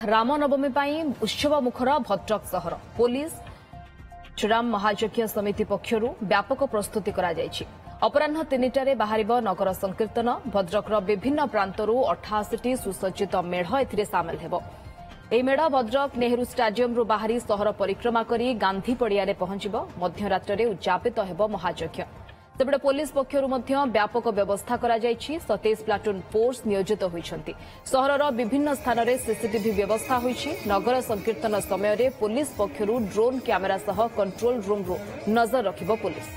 रामनवमी उत्सव मुखर भद्रक सहर पुलिस श्रीराम महायज्ञ समिति पक्षर व्यापक प्रस्तुति अपराह 3टारे बाहर नगर संकीर्तन भद्रकर विभिन्न प्रांतर 88टी सुसज्जित मेढ़ सामिल हेब। ଏହି ମେଢ଼ ଭଦ୍ରକ ନେହେରୁ ଷ୍ଟାଡିୟମରୁ ବାହାରି ସହର ପରିକ୍ରମା କରି ଗାନ୍ଧୀ ପଡ଼ିଆରେ ପହଞ୍ଚିବ। ମଧ୍ୟରାତ୍ରରେ ଉଦ୍ଯାପିତ ହେବ ମହାଯଜ୍ଞ। ସେପଟେ ପୋଲିସ ପକ୍ଷରୁ ମଧ୍ୟ ବ୍ୟାପକ ବ୍ୟବସ୍ଥା କରାଯାଇଛି। 27 ପ୍ଲାଟୁନ୍ ଫୋର୍ସ ନିୟୋଜିତ ହୋଇଛନ୍ତି। ସହରର ବିଭିନ୍ନ ସ୍ଥାନରେ ସିସିଟିଭି ବ୍ୟବସ୍ଥା ହୋଇଛି। ନଗର ସଂକୀର୍ତ୍ତନ ସମୟରେ ପୋଲିସ ପକ୍ଷରୁ ଡ୍ରୋନ୍ କ୍ୟାମେରା ସହ କଣ୍ଟ୍ରୋଲ ରୁମ୍ରୁ ନଜର ରଖିବ ପୋଲିସ।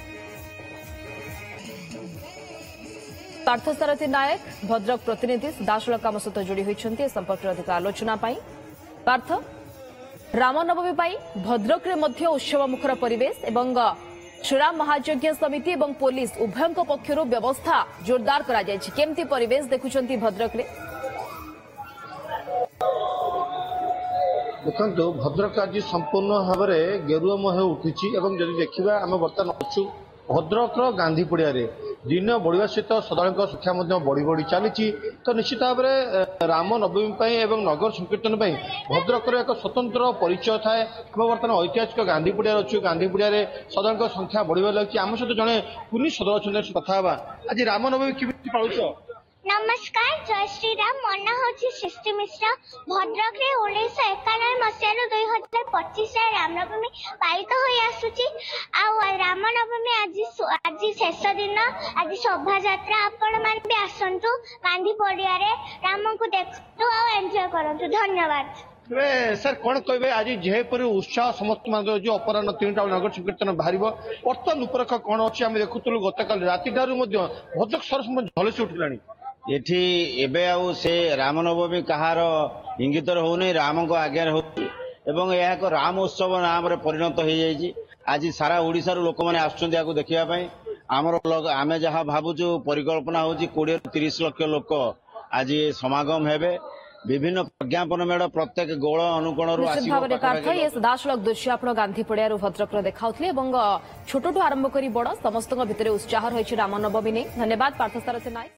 ପାର୍ଥସାରଥୀ ନାୟକ ଭଦ୍ରକ ପ୍ରତିନିଧି ଦାଶଳକ ଆମ ସହିତ ଯୋଡ଼ି ହୋଇଛନ୍ତି ସମ୍ପର୍କରେ ଅଧିକ ଆଲୋଚନା ପାଇଁ। पार्थ रामनवमी भद्रक उत्सव मुखर परिवेश एवं श्रीराम महायज्ञ समिति और पुलिस उभय पक्षर व्यवस्था जोरदार केमती परिवेश देखुंट भद्रक देखो भद्रक आज संपूर्ण भाव में गेरुआमय उठी देखा आम बर्तमान अच्छु भद्रक गांधी पड़िया दिन बढ़िया सहित श्रद्धा संख्या बढ़ी बढ़ी चली तो निश्चित भाव में रामनवमी और नगर संकीर्तन भद्रक एक स्वतंत्र परिचय थाए। आम बर्तमान ऐतिहासिक गांधी पड़िया अच्छु गांधी पड़िया श्रद्धा संख्या बढ़िया लगी। आम सहित जड़े पुलिस सदर अच्छा कथा आज रामनवमी केमी पालुच। नमस्कार जय श्री राम मना हूँ सृष्टि मिश्र भद्रक 1991 मसीह 2025 रामनवमी पालित हो आसुची रामनवमी आज शेष दिन आज शोभा यात्रा आपण मान भी आसतु गांधी पड़िया राम को देखु और एंजॉय करंतु। धन्यवाद। सर कौन कहे आज जेपर उत्साह समस्त जो अपराह 3टा नगर संकीर्तन बाहर बर्तमान रूपरेख कौन अच्छी आम देखुलु गतकाल राति भद्रक सहर झलसी उठिला एठी एबे आउ से रामनवमी कहार इंगित होनी राम को आज्ञा हो एवं यह एक राम उत्सव नाम रे परिणत हो जाइए। आज सारा ओडिसा रो लोक माने आछुं याकू देखिया पई आमे जहाँ भावुचु परिकल्पना होची 20-30 लाख लोक आज समागम हेबे। विभिन्न प्रज्ञापन मेढ़ प्रत्येक गोल अनुकोण दाशलक दृश्य आप गांधी पड़िया भद्रक देखाउथले छोटू आरंभ कर बड़ समस्त भितर उत्साह रही रामनवमी नहीं। धन्यवाद पार्थसारथी नायक।